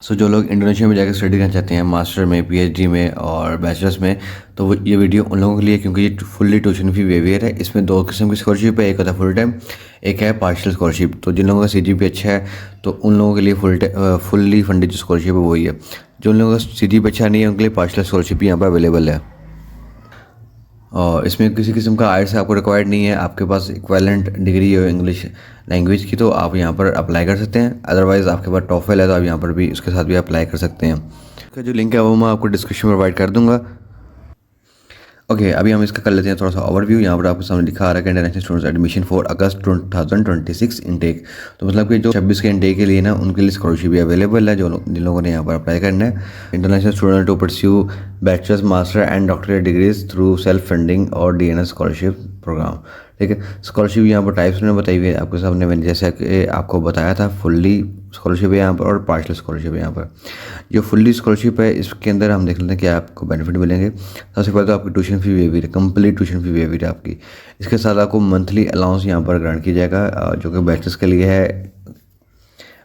जो लोग इंडोनेशिया में जाकर स्टडी करना चाहते हैं मास्टर में, पीएचडी में और बैचलर्स में, तो वो ये वीडियो उन लोगों के लिए, क्योंकि ये फुल्ली ट्यूशन फी वेवियर है। इसमें दो किस्म की स्कॉलरशिप है, एक होता है फुल टाइम, एक है पार्शियल स्कॉलरशिप। तो जिन लोगों का सीजीपी अच्छा है तो उन लोगों के लिए फुल्ली फंडेड जो स्कॉलरशिप है वही है। जो उन लोगों का सीजीपी अच्छा नहीं है उनके लिए पार्शियल स्कॉलरशिप यहाँ पर अवेलेबल है। और इसमें किसी किस्म का आइल्स आपको रिक्वायर्ड नहीं है। आपके पास इक्विवेलेंट डिग्री हो इंग्लिश लैंग्वेज की तो आप यहाँ पर अप्लाई कर सकते हैं। अदरवाइज़ आपके पास टॉफल है तो आप यहाँ पर भी उसके साथ भी अप्लाई कर सकते हैं। इसका जो लिंक है वो मैं आपको डिस्क्रिप्शन में प्रोवाइड कर दूँगा। ओके, अभी हम इसका कर लेते हैं थोड़ा सा ओवरव्यू। यहाँ पर आपके सामने लिखा आ रहा है कि international students admission for August 2026 intake. तो मतलब कि जो 26 के इनटेक के लिए ना उनके लिए स्कॉलरशिप भी अवेलेबल है जिन लोगों ने यहाँ पर अप्लाई करना है। International student to pursue bachelors, master and doctorate degrees through self funding और डीएनएस स्कॉलरशिप प्रोग्राम। ठीक है, स्कॉलरशिप यहाँ पर टाइप्स में बताई हुई है आपके सामने। मैंने जैसे कि आपको बताया था, फुल्ली स्कॉलरशिप है यहाँ पर और पार्शियल स्कॉलरशिप है यहाँ पर। जो फुल्ली स्कॉलरशिप है इसके अंदर हम देख लेते हैं कि आपको बेनिफिट मिलेंगे। सबसे पहले तो आपकी ट्यूशन फी वेवियर है, कंप्लीट ट्यूशन फी वेवियर है आपकी। इसके साथ आपको मंथली अलाउंस यहाँ पर ग्रांट किया जाएगा, जो कि बैचलर्स के लिए है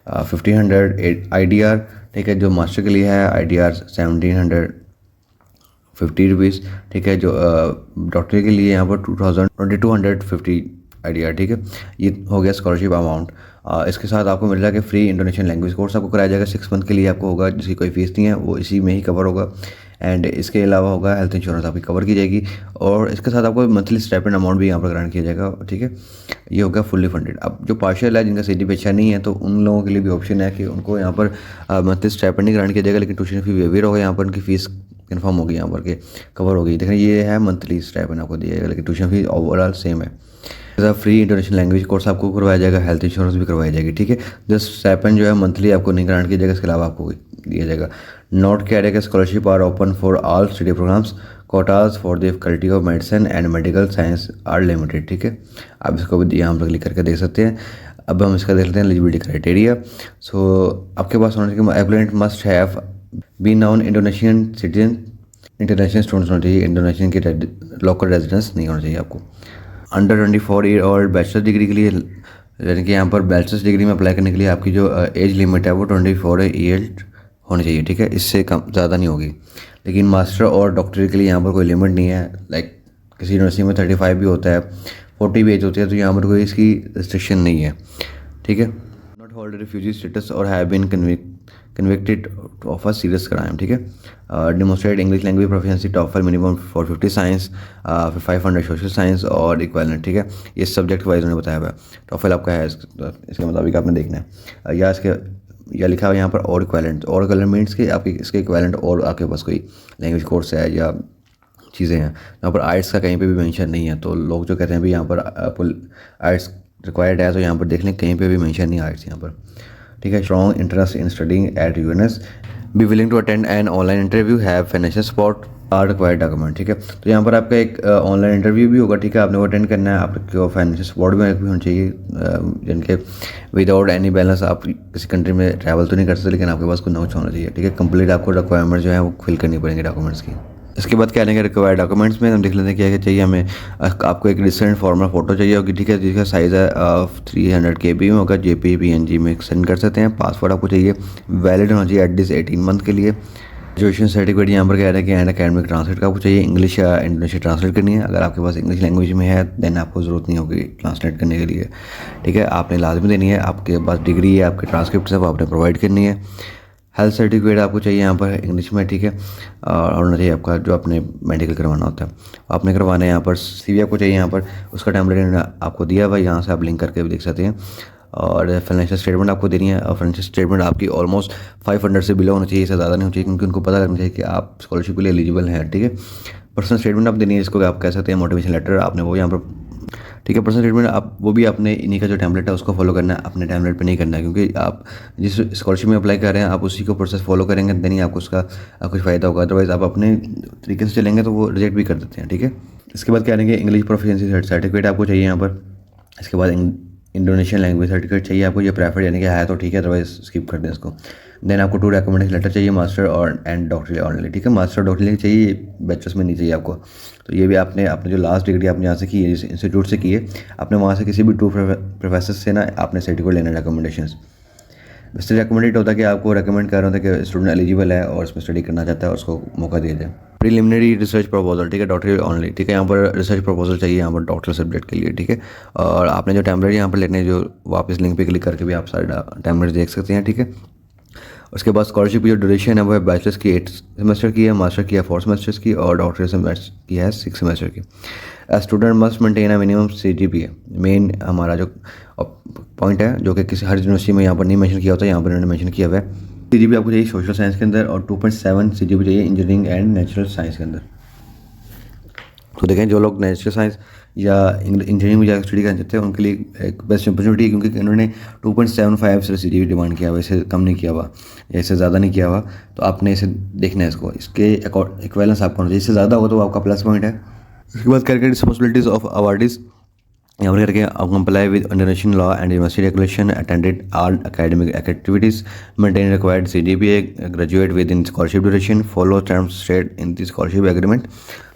1500 IDR। ठीक है, जो मास्टर के लिए है IDR 1750 रुपीज़। ठीक है, जो डॉक्टर के लिए यहाँ पर 2250 IDR। ठीक है, ये हो गया स्कॉलरशिप अमाउंट। इसके साथ आपको मिल रहा है कि फ्री इंडोनेशियन लैंग्वेज कोर्स आपको कराया जाएगा 6 मंथ के लिए आपको होगा, जिसकी कोई फीस नहीं है, वो इसी में ही कवर होगा। एंड इसके अलावा होगा हेल्थ इंश्योरेंस आपकी कवर की जाएगी। और इसके साथ आपको मंथली स्टाइपेंड अमाउंट भी यहाँ पर ग्रांट किया जाएगा। ठीक है, ये होगा फुल्ली फंडेड। अब जो पार्शियल है, जिनका सीजीपी अच्छा नहीं है, तो उन लोगों के लिए भी ऑप्शन है कि उनको यहाँ पर मंथली स्टाइपेंड नहीं ग्रांट किया जाएगा, लेकिन ट्यूशन फी वेवियर होगा। यहाँ पर उनकी फीस कन्फर्म होगी, यहाँ पर के कवर होगी। देखें, ये है मंथली स्टाइपेंड आपको दिया जाएगा, लेकिन ट्यूशन फी ओवरऑल सेम है। फ्री इंटरनेशनल लैंग्वेज कोर्स आपको करवाया जाएगा, हेल्थ इंश्योरेंस भी करवाई जाएगी। ठीक है, जस्ट स्टाइपेंड जो है मंथली आपको नहीं ग्रांट किया जाएगा, इसके अलावा आपको दिया जाएगा। नोट किया जाएगा, scholarship are open for all study programs, quotas for the faculty of medicine and medical science are limited. ठीक है, आप इसको भी यहाँ पर क्लिक करके देख सकते हैं। अब हम इसका देख लेते हैं एलिजिबिलिटी क्राइटेरिया। आपके पास होना चाहिए applicant must have be non Indonesian citizen. International students होना चाहिए, इंडोनेशियन की लोकल रेजिडेंस नहीं होना चाहिए आपको। अंडर 24 ईयर और बैचलर डिग्री के लिए, यानी कि यहाँ पर बैचलर्स डिग्री में अप्लाई करने के लिए आपकी जो एज लिमिट है वो 24 ईयर होनी चाहिए। ठीक है, इससे कम ज़्यादा नहीं होगी। लेकिन मास्टर और डॉक्टरी के लिए यहाँ पर कोई लिमिट नहीं है। लाइक किसी यूनिवर्सिटी में 35 भी होता है, 40 भी एज होती है, तो यहाँ पर कोई इसकी रिस्ट्रिक्शन नहीं है। ठीक है, नॉट होल्ड रिफ्यूजी स्टेटस और have been convicted of a serious crime। ठीक है, demonstrate English language proficiency TOEFL minimum 450 science, 500 social science और इक्वालेंट। ठीक है, ये सब्जेक्ट वाइज उन्होंने बताया हुआ है। TOEFL आपका है, इसके मुताबिक आपने देखना है। या लिखा हुआ यहाँ पर और इक्वालेंट। और इक्वालेंट मीन्स कि आपकी इसके इक्वालेंट और आपके पास कोई लैंग्वेज कोर्स है या चीज़ें हैं। यहाँ पर आइट्स का कहीं पे भी मेंशन नहीं है, तो लोग जो कहते हैं भी यहाँ पर आइट्स रिक्वायर्ड है, तो यहाँ पर देख लें कहीं पे भी मेंशन नहीं आइट्स यहाँ पर। ठीक है, strong interest in studying at UNS, be willing to attend an online interview, have financial support are required document. ठीक है, तो यहाँ पर आपका एक ऑनलाइन इंटरव्यू भी होगा। ठीक है, आपने वो अटेंड करना है। आपको फाइनेंशियल सपोर्ट भी होना चाहिए, जिनके विदाउट एनी बैलेंस आप किसी कंट्री में ट्रैवल तो नहीं कर सकते, लेकिन आपके पास कुछ नॉलेज होना चाहिए। ठीक है, कंप्लीट आपको रिक्वायरमेंट जो है वो फिल करनी पड़ेंगे डॉक्यूमेंट्स की। इसके बाद क्या आने रिक्वायर्ड डॉक्यूमेंट्स में हम देख लेते हैं क्या क्या चाहिए हमें। आपको एक रिसेंट फॉर्मल फोटो चाहिए होगी। ठीक है, जिसका साइज़ है 300 KB में होगा, JPEG PNG में सेंड कर सकते हैं। पासवर्ड आपको चाहिए, वैलिड होना चाहिए एटलीस्ट 18 मंथ के लिए। ग्रेजुएशन सर्टिफिकेट यहाँ पर कह रहा है कि एंड अकेडमिक ट्रांसलेट का आपको चाहिए, इंग्लिश या इंडोनेशियन ट्रांसलेट करनी है। अगर आपके पास इंग्लिश लैंग्वेज में है देन आपको ज़रूरत नहीं होगी ट्रांसलेट करने के लिए। ठीक है, आपने लाजमी देनी है। आपके पास डिग्री है, आपके ट्रांसक्रिप्ट सब आपने प्रोवाइड करनी है। हेल्थ सर्टिफिकेट आपको चाहिए यहाँ पर इंग्लिश में। ठीक है, और होना चाहिए आपका जो आपने मेडिकल करवाना होता है आपने करवाना है। यहाँ पर CV आपको चाहिए, यहाँ पर उसका टेम्पलेट आपको दिया हुआ है, यहाँ से आप लिंक करके भी देख सकते हैं। और फाइनेंशियल स्टेटमेंट आपको देनी है, और फाइनेंशियल स्टेटमेंट आपकी ऑलमोस्ट 500 से बिलो होना चाहिए, इससे ज़्यादा नहीं होना चाहिए, क्योंकि उनको पता लगना चाहिए कि आप स्कॉलरशिप के लिए एलिजिबल हैं। ठीक है, पर्सनल स्टेटमेंट आप देनी है, जिसको आप कह सकते हैं मोटिवेशन लेटर, आपने वो यहाँ पर। ठीक है, पर्सनल स्टेटमेंट आप वो भी आपने इन्हीं का जो टेम्पलेट है उसको फॉलो करना है, अपने टेम्पलेट पे नहीं करना है, क्योंकि आप जिस स्कॉलरशिप में अप्लाई कर रहे हैं आप उसी को प्रोसेस फॉलो करेंगे, देन ही आपको उसका कुछ फ़ायदा होगा। अदरवाइज़ आप अपने तरीके से चलेंगे तो वो रिजेक्ट भी कर देते हैं। ठीक है, इसके बाद क्या करेंगे, इंग्लिश प्रोफिशिएंसी सर्टिफिकेट आपको चाहिए यहाँ पर। इसके बाद इंडोनेशियन लैंग्वेज सर्टिफिकेट चाहिए आपको, ये प्रेफर्ड यानी कि है तो ठीक है, अदरवाइज स्किप कर दें इसको। देन आपको 2 रिकमेंडेशन लेटर चाहिए, मास्टर और एंड डॉक्टरी ऑनली। ठीक है, मास्टर डॉक्टरी चाहिए, बैचलर्स में नहीं चाहिए आपको। तो ये भी आपने जो लास्ट डिग्री आपने यहाँ से की है, जिस इंस्टीट्यूट से की है, आपने वहाँ से किसी भी 2 प्रोफेसर से ना आपने सर्टिफिकेट लेना रिकमेंडेशन। इससे रिकमेंडेड होता है कि आपको रिकमेंड कर रहे होते हैं कि स्टूडेंट एलिजिबल है और इसमें स्टडी करना चाहता है और उसको मौका दिया जाए। प्रीलिमिनरी रिसर्च प्रपोजल, ठीक है, डॉक्टरी ऑनली, ठीक है, यहाँ पर रिसर्च प्रपोजल चाहिए यहाँ पर डॉक्टर सब्जेक्ट के लिए, ठीक है। और आपने जो टेम्पलेट यहाँ पर लेने हैं, जो वापस लिंक पे क्लिक करके भी आप सारे टेम्पलेट देख सकते हैं, ठीक है। उसके बाद स्कॉलरशिप की जो ड्यूरेशन है वो है बैचलर्स की 8 सेमेस्टर की है, मास्टर की है 4 सेमेस्टर्स की और डॉक्टरेट की है 6 सेमेस्टर की। Student must maintain a minimum CGPA। Main हमारा जो पॉइंट है जो कि किसी हर यूनिवर्सिटी में यहाँ पर नहीं मेंशन किया होता है, यहाँ पर इन्होंने मेंशन किया हुआ है। CGPA आपको चाहिए सोशल साइंस के अंदर और 2.7 CGPA चाहिए इंजीनियरिंग एंड नेचुरल साइंस के अंदर। तो देखें जो लोग नेचुरल साइंस या इंजीनियरिंग में जाकर स्टडी करना चाहते हैं उनके लिए एक बेस्ट अपॉर्चुनिटी है, क्योंकि इन्होंने 2.75 से CGPA डिमांड किया हुआ, इससे कम नहीं किया हुआ या इससे ज़्यादा नहीं किया हुआ। तो आपने इसे देखना है, इसको इसके इक्विवेलेंस आपको होना चाहिए, इससे ज़्यादा होगा तो आपका प्लस पॉइंट है। उसके बाद करके रिस्पॉन्सिबिलिटीज़ ऑफ अवार्डीज़ यहाँ पर करके आप comply with international law and university regulation, attended all academic activities, maintain required CGPA, graduate with in scholarship duration, follow terms state in the scholarship agreement,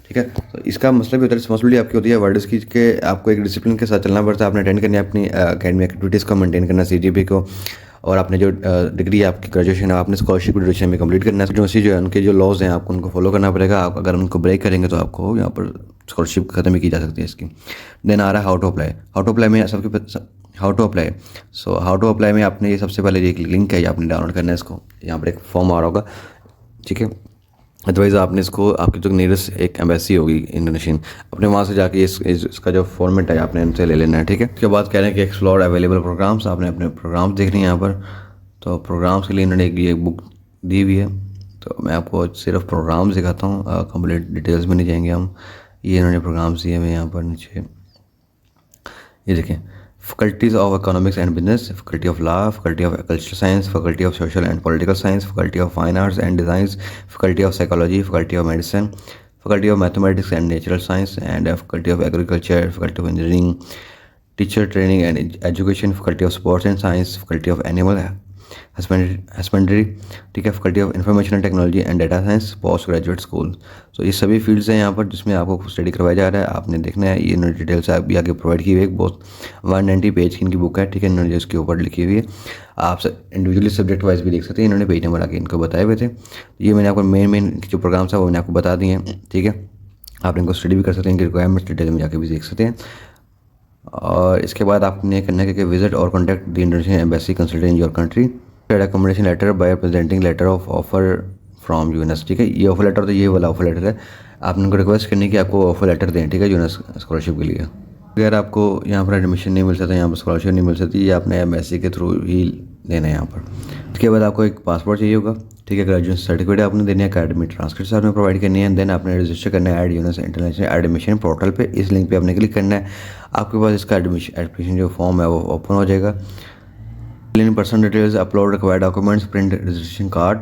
ठीक है। तो इसका मतलब होता है रिस्पॉन्सिबिलिटी आपकी होती है वर्ड्स की कि आपको एक डिसिप्लिन के साथ चलना पड़ता है, आपने अटेंड करनी है अपनी एकेडमिक एक्टिविटीज़ को मेंटेन करना CGPA को, और आपने जो डिग्री है आपकी ग्रेजुएशन है आपने स्कॉलरशिप ड्यूरेशन में कंप्लीट करना है। यूनिवर्सिटी जो है उनके जो लॉज हैं आपको उनको फॉलो करना पड़ेगा। आप अगर उनको ब्रेक करेंगे तो आपको यहाँ पर स्कॉलरशिप खत्म ही की जा सकती है इसकी। देन आ रहा है how to apply. How to apply में how to apply, so how to apply में आपने ये सबसे पहले एक लिंक है, आपने डाउनलोड करना है इसको, यहाँ पर एक फॉर्म आ रहा होगा, ठीक है। अदरवाइज़ आपने इसको आपकी जो नियरेस्ट एक एम्बेसी होगी इंडोनेशियन, अपने वहाँ से जाके इसका जो फॉर्मेट है आपने इनसे ले लेना है, ठीक है। उसके बाद कह रहे हैं कि एक्सप्लोर अवेलेबल प्रोग्राम्स, आपने अपने प्रोग्राम्स देखने हैं यहाँ पर। तो प्रोग्राम्स के लिए इन्होंने ये बुक दी हुई है, तो मैं आपको सिर्फ प्रोग्राम्स दिखाता हूँ, कंप्लीट डिटेल्स में नहीं जाएंगे हम। ये इन्होंने प्रोग्राम्स दिए हुए यहाँ पर नीचे, ये देखें, Faculties of Economics and Business, Faculty of Law, Faculty of Cultural Science, Faculty of Social and Political Science, Faculty of Fine Arts and Designs, Faculty of Psychology, Faculty of Medicine, Faculty of Mathematics and Natural Science, and Faculty of Agriculture, Faculty of Engineering, Teacher Training and Education, Faculty of Sports and Science, Faculty of Animal husbandry, ठीक है, faculty of information and technology and data science, post graduate school. तो ये सभी fields हैं यहाँ पर जिसमें आपको स्टडी करवाया जा रहा है, आपने देखना है। ये इन्होंने डिटेल्स भी आगे प्रोवाइड की हुई है, बहुत 190 पेज की इनकी बुक है, ठीक है, इन्होंने इसके ऊपर लिखी हुई है। आप इंडिविजुअली सब्जेक्ट वाइज भी देख सकते हैं, इन्होंने पेज नंबर आगे इनको बताए हुए थे। ये मैंने आपको मेन जो प्रोग्राम्स है वो मैंने आपको बता दिए हैं, ठीक है। आप इनको स्टडी भी कर सकते हैं, इनकी रिक्वायरमेंट्स डिटेल में जाके भी देख सकते हैं। और इसके बाद आपने करना है कि विजिट और contact the Indonesian embassy consultant in your country, recommendation letter by presenting letter of offer from UNS, ठीक है। ये ऑफर लेटर तो ये वाला ऑफर लेटर है, आपने उनको रिक्वेस्ट करनी कि आपको ऑफर लेटर दें, ठीक है, यूएनएस स्कॉलरशिप के लिए। अगर आपको यहाँ पर एडमिशन नहीं मिल सकता, यहाँ पर स्कॉलरशिप नहीं मिल सकती, ये आपने एम्बेसी के थ्रू ही लेना है यहाँ पर। इसके बाद आपको एक पासपोर्ट चाहिए होगा, ठीक है, ग्रेजुएशन सर्टिफिकेट आपने देनी है, अकेडमिक ट्रांसक्रिप्ट आपने प्रोवाइड करनी है। देन आपने रजिस्टर करना है यूएनएस इंटरनेशनल एडमिशन पोर्टल पे, इस लिंक पे आपने क्लिक करना है। आपके पास इसका एडमिशन जो फॉर्म है वो ओपन हो जाएगा। In personal details, upload required documents, print registration card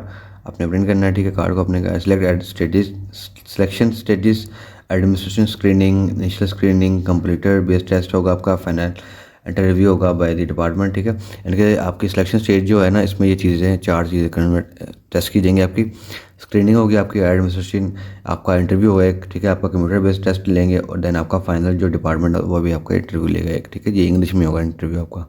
आपने प्रिंट करना है, ठीक है। कार्ड को अपने select stages, selection stages, administration screening, initial screening, computer based test होगा आपका, फाइनल इंटरव्यू होगा बाय द डिपार्टमेंट, ठीक है। इनके आपकी सिलेक्शन स्टेज जो है ना, इसमें ये चीज़ें 4 चीज़ें टेस्ट की जाएंगी। आपकी स्क्रीनिंग होगी, आपकी एडमिनिस्ट्रेशन, आपका इंटरव्यू होगा एक, ठीक है, आपका कंप्यूटर बेस्ड टेस्ट लेंगे, और देन आपका फाइनल जो डिपार्टमेंट है वो भी आपका इंटरव्यू लेगा एक, ठीक है। ये इंग्लिश में होगा इंटरव्यू आपका।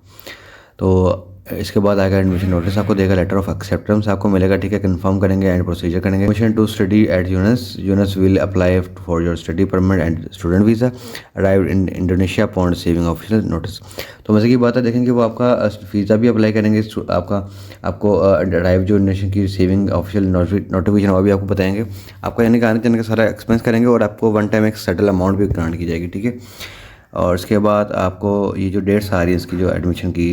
तो इसके बाद आएगा एडमिशन नोटिस, आपको देगा लेटर ऑफ एक्सेप्टेंस आपको मिलेगा, ठीक है, कंफर्म करेंगे एंड प्रोसीजर करेंगे। Admission to study at UNS will apply for your study permit and student visa, arrive in Indonesia upon receiving official notice. तो मज़े की बात है, देखेंगे वो आपका वीज़ा भी अप्लाई करेंगे, आपको अराइव जो इंडोनेशिया की रिसीविंग ऑफिशियल नोटिफिकेशन वो भी आपको बताएंगे, आपका यानी कि आने जाने का सारा एक्सपेंस करेंगे, और आपको वन टाइम एक सेटल अमाउंट भी ग्रांट की जाएगी, ठीक है। और इसके बाद आपको ये जो डेट्स आ रही है इसकी जो एडमिशन की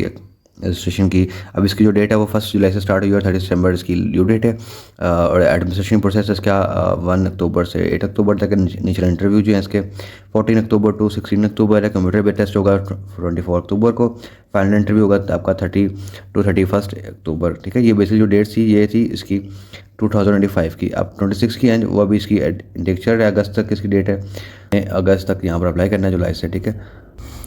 रजिस्ट्रेशन की, अब इसकी जो डेट है वो 1 जुलाई से स्टार्ट हुई है और 30 सितंबर इसकी ड्यू डेट है। और एडमिनिस्ट्रेशन प्रोसेस इसका 1 अक्टूबर से 8 अक्टूबर तक इनिशियल इंटरव्यू जो है इसके 14 अक्टूबर टू 16 अक्टूबर है। कंप्यूटर बेस्ड टेस्ट होगा 24 अक्टूबर को, फाइनल इंटरव्यू होगा आपका 30 टू 31 अक्टूबर, ठीक है। ये बेसिकली जो डेट थी ये थी इसकी 2025 की। अब 26 की है वो अभी इसकी इंटेक चल रहा है, अगस्त तक इसकी डेट है, अगस्त तक यहाँ पर अप्लाई करना है जुलाई से, ठीक है।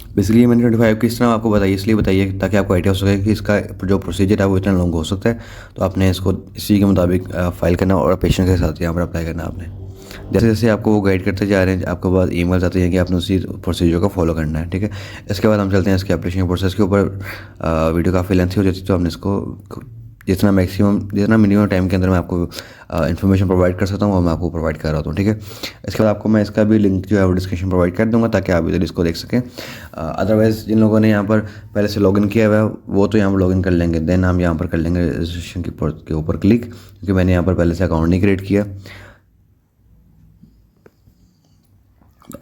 बेसिकली मैंने 25 किस तरह आपको बताइए, इसलिए बताइए ताकि आपको आइडिया हो सके कि इसका जो प्रोसीजर है वो इतना लॉन्ग हो सकता है। तो आपने इसको इसी के मुताबिक फाइल करना और पेशेंस के साथ यहाँ पर अप्लाई करना आपने। जैसे जैसे आपको वो गाइड करते जा रहे हैं, आपके पास ईमेल्स आते हैं कि आपने उसी प्रोसीजर को फॉलो करना है, ठीक है। इसके बाद हम चलते हैं इसके एप्लीकेशन प्रोसेस के ऊपर। वीडियो काफ़ी लेंथी हो जाती है, तो हमने इसको जितना मिनिमम टाइम के अंदर मैं आपको इन्फॉर्मेशन प्रोवाइड कर सकता हूँ वो मैं आपको प्रोवाइड कर रहा हूँ, ठीक है। इसके बाद आपको मैं इसका भी लिंक जो है वो डिस्क्रिप्शन प्रोवाइड कर दूँगा, ताकि आप इधर इसको देख सकें। अदरवाइज़ जिन लोगों ने यहाँ पर पहले से लॉगिन किया हुआ है वो तो यहाँ पर लॉगिन कर लेंगे, देन हम यहाँ पर कर लेंगे रजिस्ट्रेशन के ऊपर क्लिक, क्योंकि मैंने यहाँ पर पहले से अकाउंट नहीं क्रिएट किया।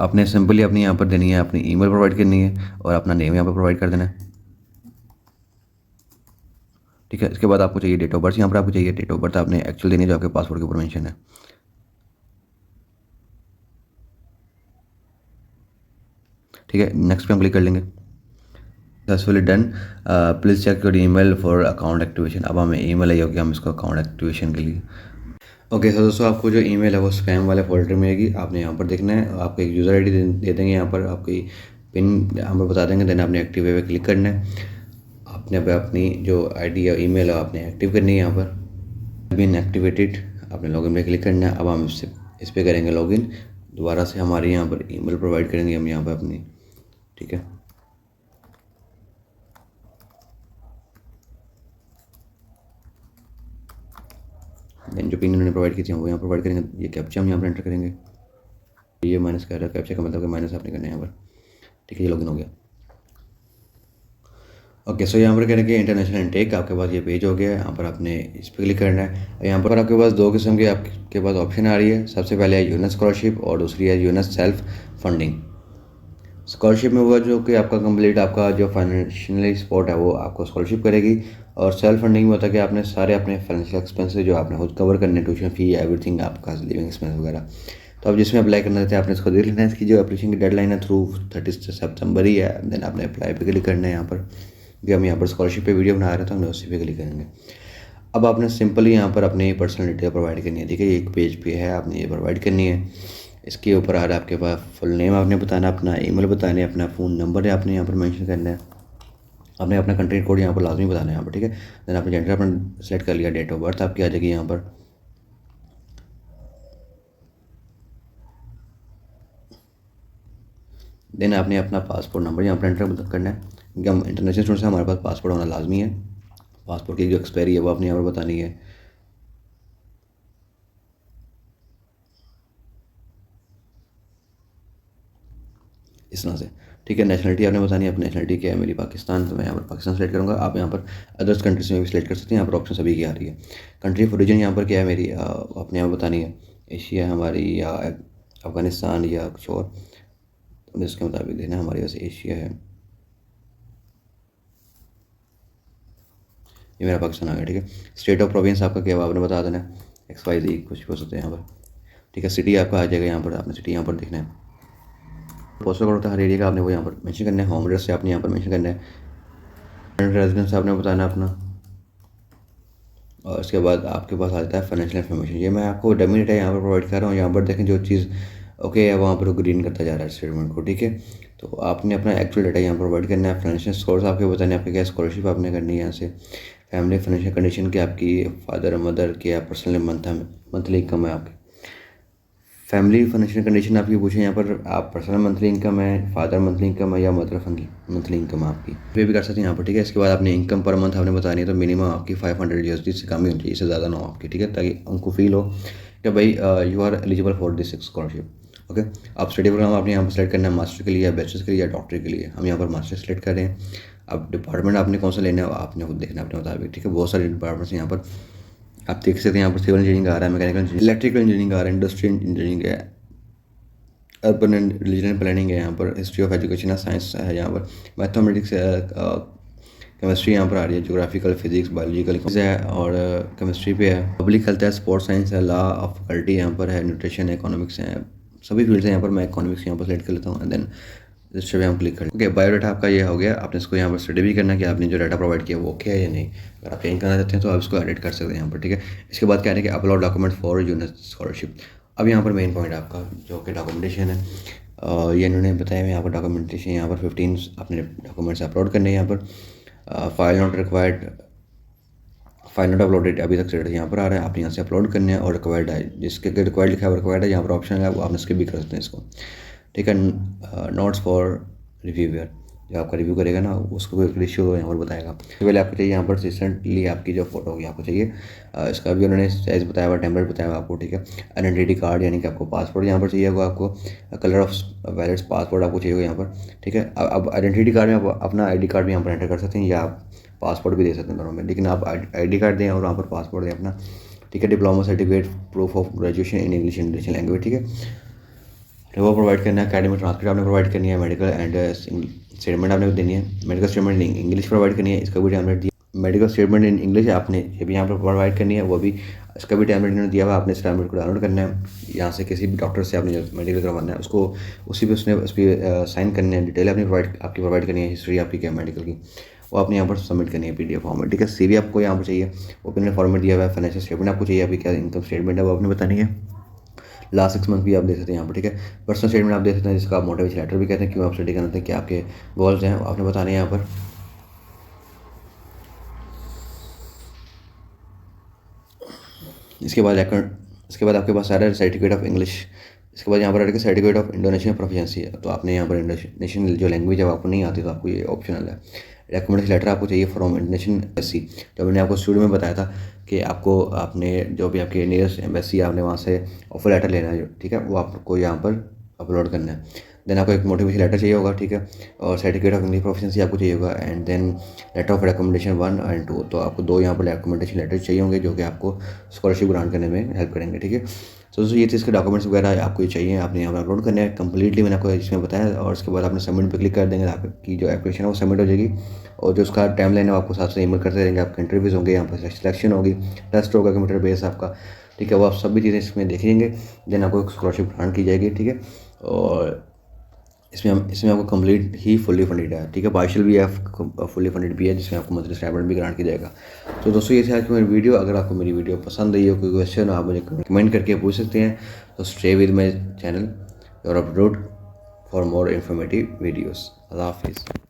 आपने सिंपली अपनी यहाँ पर देनी है, अपनी ईमेल प्रोवाइड करनी है और अपना नेम यहाँ पर प्रोवाइड कर देना है, ठीक है। इसके बाद आपको चाहिए डेट ऑफ बर्थ, यहाँ पर आपको चाहिए डेट ऑफ बर्थ आपने एक्चुअल देनी है जो आपके पासपोर्ट के ऊपर मेंशन है, ठीक है। नेक्स्ट पे हम क्लिक कर लेंगे। Successfully done, please check your email for account activation. अब हमें ईमेल आई होगी हम इसको अकाउंट एक्टिवेशन के लिए। ओके सो दोस्तों, आपको जो ईमेल है वो स्पैम वाले फोल्डर में आएगी, आपने यहाँ पर देखना है। आपको एक यूज़र आईडी दे देंगे, यहाँ पर आपकी पिन यहाँ पर बता देंगे, देन आपने एक्टिव पे क्लिक करना है। आपने अपनी जो आईडी या ईमेल है आपने एक्टिव करनी है, यहाँ पर बिन एक्टिवेटेड आपने लॉगिन पे क्लिक करना है। अब हम इस पर करेंगे लॉगिन, दोबारा से हमारे यहाँ पर ईमेल प्रोवाइड करेंगे हम यहाँ पर अपनी, ठीक है। देन जो पिन उन्होंने प्रोवाइड की थी वो यहाँ प्रोवाइड करेंगे। ये कैप्चा हम यहाँ पर एंटर करेंगे, ये माइनस कर रहा है, कैप्चा का मतलब कि माइनस आपने करना है यहाँ पर, ठीक है। ये लॉगिन हो गया। ओके सो यहाँ पर करेंगे इंटरनेशनल इनटेक, आपके पास ये पेज हो गया है। यहाँ पर आपने इस पर क्लिक करना है। यहाँ पर आपके पास दो किस्म के आपके पास ऑप्शन आ रही है। सबसे पहले है यूनेस स्कॉलरशिप और दूसरी है यूनेस सेल्फ फंडिंग। स्कॉलरशिप में हुआ जो कि आपका कंप्लीट आपका जो फाइनेंशियली सपोर्ट है वो आपको स्कॉलरशिप करेगी, और सेल्फ फंडिंग में होता है कि आपने सारे अपने फाइनेंशियल एक्सपेंसेस जो आपने खुद कवर करने, ट्यूशन फी एवरीथिंग आपका लिविंग एक्सपेंस वगैरह। तो आप जिसमें अप्लाई करना चाहते हैं आपने इसको देख लेना है। इसकी जो एप्लीकेशन की डेडलाइन है थ्रू 30 सितंबर ही है। देन आपने अप्लाई पे क्लिक करना है। यहाँ पर भी हम यहाँ पर स्कॉलरशिप पे वीडियो बना रहे थे, हमने उसी पे क्लिक करेंगे। अब आपने सिंपली यहाँ पर अपनी पर्सनल डिटेल प्रोवाइड करनी है, ठीक है। एक पेज पे है, आपने ये प्रोवाइड करनी है। इसके ऊपर आ रहा है आपके पास फुल नेम आपने बताना, अपना ईमेल बताना है, अपना फ़ोन नंबर है आपने यहाँ पर मेंशन करना है, आपने अपना कंट्री कोड यहाँ पर लाजमी बताना है यहाँ पर, ठीक है। देन आपने जेंडर अपना सेलेक्ट कर लिया, डेट ऑफ बर्थ आपकी आ जाएगी यहाँ पर। देन आपने अपना पासपोर्ट नंबर यहाँ पर एंटर करना है, क्योंकि हम इंटरनेशनल स्टूडेंट से हमारे पास पासपोर्ट होना लाजमी है। पासपोर्ट की जो एक्सपायरी है वो आपने यहाँ पर बतानी है। इस तरह से, ठीक है। नेशनलिटी आपने बतानी है, अपनी नेशनलिटी क्या है, मेरी पाकिस्तान, तो मैं यहाँ पर पाकिस्तान सेलेक्ट करूँगा। आप यहाँ पर अदर्स कंट्रीज में भी सिलेक्ट कर सकते हैं, यहाँ पर ऑप्शन सभी की आ रही है। कंट्री ऑफ ओरिजिन यहाँ पर क्या है मेरी अपने यहाँ बतानी है, एशिया है हमारी या अफ़गानिस्तान या कुछ और, तो इसके मुताबिक देना। हमारे वैसे एशिया है, ये मेरा पाकिस्तान आ गया, ठीक है। स्टेट ऑफ प्रोविंस आपका क्या आपने बता देना है, XYZ कुछ भी हो सकते हैं यहाँ पर, ठीक है। सिटी आपका आ जाएगा यहाँ पर, आपने सिटी यहाँ पर देखना है। पोस्टल कोड होता है हर एरिया का, आपने वो यहाँ पर मेंशन करना है। होम एड्रेस से आपने यहाँ पर मेंशन करना है। रेजिडेंस आपने बताना है अपना, और इसके बाद आपके पास आ जाता है फाइनेंशियल इन्फॉर्मेशन। ये मैं आपको डमी डेटा यहाँ पर प्रोवाइड कर रहा हूँ। यहाँ पर देखें जो चीज़ ओके है वहाँ पर ग्रीन करता जा रहा है स्टेटमेंट को, ठीक है। तो आपने अपना एक्चुअल डेटा यहाँ प्रोवाइड करना है। फाइनेंशियल सोर्स आपके बताने आपके क्या स्कॉलरशिप आपने करनी है यहाँ से। फैमिली फाइनेंशियल कंडीशन की आपकी फादर मदर क्या पर्सनल मंथली इनकम है आपकी। फैमिली फाइनेंशियल कंडीशन आपकी पूछे यहाँ पर, आप पर्सनल मंथली इनकम है, फादर मंथली इनकम है या मदर मंथली इनकम है आपकी, वे भी कर सकते हैं यहाँ पर, ठीक है। इसके बाद आपने इनकम पर मंथ आपने बतानी है, तो मिनिमम आपकी 500 USD से कम ही होनी चाहिए, इससे ज़्यादा ना हो आपकी, ठीक है, ताकि उनको फील हो कि भाई you are eligible for this scholarship. Okay, आप स्टडी प्रोग्राम आपने यहाँ पर सेलेक्ट करना है, मास्टर के लिए या बैचलर्स के लिए या डॉक्टर के लिए। हम यहाँ पर मास्टर सेलेक्ट कर रहे हैं। अब डिपार्टमेंट आपने कौन सा लेना है आपने खुद देखना अपने मुताबिक, ठीक है। बहुत सारे डिपार्टमेंट्स यहाँ पर आप देख सकते हैं। यहाँ पर सिविल इंजीनियरिंग आ रहा है, मैकेनिकल इलेक्ट्रिकल इंजीनियरिंग आ रहा है, इंडस्ट्रियल इंजीनियरिंग है, अर्बन एंड रिलीजन प्लानिंग है यहाँ पर, हिस्ट्री ऑफ एजुकेशन है, साइंस है यहाँ पर, मैथमेटिक्स है, केमिस्ट्री यहाँ पर आ रही है, जोग्राफिकल फिजिक्स बायोलॉजिकल है, और केमिस्ट्री पे है, पब्लिक हेल्थ है, स्पोर्ट्स साइंस है, लॉ ऑफ फैकल्टी यहाँ पर है, न्यूट्रिशन इकोनॉमिक्स है, सभी फील्ड्स हैं यहाँ पर। मैं इकोनॉमिक्स यहाँ पर सेलेक्ट कर लेता हूँ एंड देन रजिस्टर पे हम क्लिक करें। ओके, बायोडाटा आपका ये हो गया। आपने इसको यहाँ पर स्टडी भी करना है कि आपने जो डाटा प्रोवाइड किया वो ओके है या नहीं। अगर आप चेंज करना चाहते हैं तो आप इसको एडिट कर सकते हैं यहाँ पर, ठीक है। इसके बाद क्या है कि upload document for unit scholarship. अब यहाँ पर मेन पॉइंट आपका जो कि डॉक्यूमेंटेशन है, ये इन्होंने बताया है यहाँ पर डॉक्यूमेंटेशन यहाँ पर 15 अपने डॉक्यूमेंट्स अपलोड करने हैं यहाँ पर। File not required file not uploaded अभी तक स्टेटस यहाँ पर आ रहा है, आपने यहाँ से अपलोड करना है और रिक्वायर्ड है, जिसके रिक्वायर्ड लिखा है वो रिक्वायर्ड है, यहाँ पर ऑप्शन है वो आप स्किप भी कर सकते हैं इसको, ठीक है। नोट्स फॉर रिव्यूअर, जो आपका रिव्यू करेगा ना उसको एक रेशियो यहाँ पर बताएगा। पहले आपको चाहिए यहाँ पर रिसेंटली आपकी जो फोटो होगी आपको चाहिए, इसका भी उन्होंने साइज़ बताया हुआ, टेम्पलेट बताया हुआ आपको, ठीक है। आइडेंटिटी कार्ड यानी कि आपको पासपोर्ट यहाँ पर चाहिए होगा, आपको कलर ऑफ वैलिड पासपोर्ट आपको चाहिए होगा यहाँ पर, ठीक है। अब आइडेंटिटी कार्ड में आप अपना ID कार्ड भी यहाँ पर एंटर कर सकते हैं या आप पासपोर्ट भी दे सकते हैं दोनों में, लेकिन आप ID कार्ड दें और वहाँ पर पासपोर्ट दें अपना, ठीक है। Diploma certificate, proof of graduation in English Indonesian language, ठीक है, तो वो प्रोवाइड करना है। अकेडमिक ट्रांसक्रिप्ट आपने प्रोवाइड करनी है, मेडिकल एंड स्टेटमेंट आपने देनी है, medical statement in English provide करनी है, इसका भी टैबलेट दिया। मेडिकल स्टेटमेंट इन इंग्लिश आपने ये भी यहाँ पर प्रोवाइड करनी है, वो भी इसका भी टैबलेट इन्होंने दिया हुआ, आपने इस टैबलेट को डाउनलोड करना है, यहाँ से किसी भी डॉक्टर से आपने जो मेडिकल करवाना है उसको उसी पे उसने उस पर साइन करने हैं, डिटेल आपने आपकी प्रोवाइड करनी है, हिस्ट्री आपकी क्या मेडिकल की वो आपने यहाँ पर सबमिट करनी है PDF फॉर्म में, ठीक है। CV आपको यहाँ पर चाहिए, वो भी फॉर्मेट दिया हुआ है। फाइनेंशियल स्टेटमेंट आपको चाहिए, आपकी क्या इनकम स्टेटमेंट है वो आपने बतानी है। लास्ट 6 मंथ भी आप दे सकते हैं यहाँ पर, ठीक है। पर्सनल स्टेटमेंट आप दे सकते हैं, जिसका आप मोटिवेशन लेटर भी कहते हैं, क्यों आप स्टडी करते हैं, क्या आपके गोल्स हैं आपने बताने हैं यहाँ पर। इसके बाद आपके पास सारा सर्टिफिकेट ऑफ इंग्लिश, इसके बाद यहाँ पर आएगा सर्टिफिकेट ऑफ इंडोनेशियन प्रोफिशिएंसी है, तो आपने यहाँ पर इंडोनेशियन जो लैंग्वेज है आपको नहीं आती तो आपको ये ऑप्शनल है। रेकमेंडेशन लेटर आपको चाहिए फ्रॉम इंडोनेशियन एम्बेसी, जो मैंने आपको स्टूडियो में बताया था कि आपने जो भी आपके नियरेस्ट एम्बेसी आपने वहाँ से ऑफर लेटर लेना है, ठीक है, वो आपको यहाँ पर अपलोड करना है। देन आपको एक मोटिवेशन लेटर चाहिए होगा, ठीक है, और सर्टिफिकेट ऑफ इंग्लिश प्रोफिशिएंसी आपको चाहिए होगा, and then letter of recommendation 1 and 2, तो आपको 2 यहाँ पर रिकमेंडेशन लेटर चाहिए होंगे जो कि आपको स्कॉलरशिप ग्रांट करने में हेल्प करेंगे, ठीक है। तो दोस्तों ये चीज़ के डॉक्यूमेंट्स वगैरह आपको ये चाहिए, आपने यहाँ पर अपलोड करना है कंप्लीटली, मैंने आपको इसमें बताया, और उसके बाद आपने सबमिट पे क्लिक कर देंगे, आपकी जो एप्लीकेशन है वो सबमिट हो जाएगी, और जो उसका टाइम लाइन है आपको साथ से ईमेल करते रहेंगे। आपके इंटरव्यूज़ होंगे, यहाँ पर सिलेक्शन होगी, टेस्ट होगा कंप्यूटर बेस आपका, ठीक है, वो आप सभी चीज़ें इसमें देखेंगे। देन आपको एक स्कॉलरशिप ग्रांट की जाएगी, ठीक है, और इसमें आपको कंप्लीट ही फुल्ली फंडेड है, ठीक है। पार्शियल भी है, फुल्ली फंडेड भी है, जिसमें आपको मंथली स्टाइपेंड भी ग्रांट किया जाएगा। तो दोस्तों ये थी आज की मेरी वीडियो। अगर आपको मेरी वीडियो पसंद आई हो, कोई क्वेश्चन आप मुझे कमेंट करके पूछ सकते हैं, तो स्टे विद माई चैनल और upload for more informative videos. अल्लाह हाफिज़।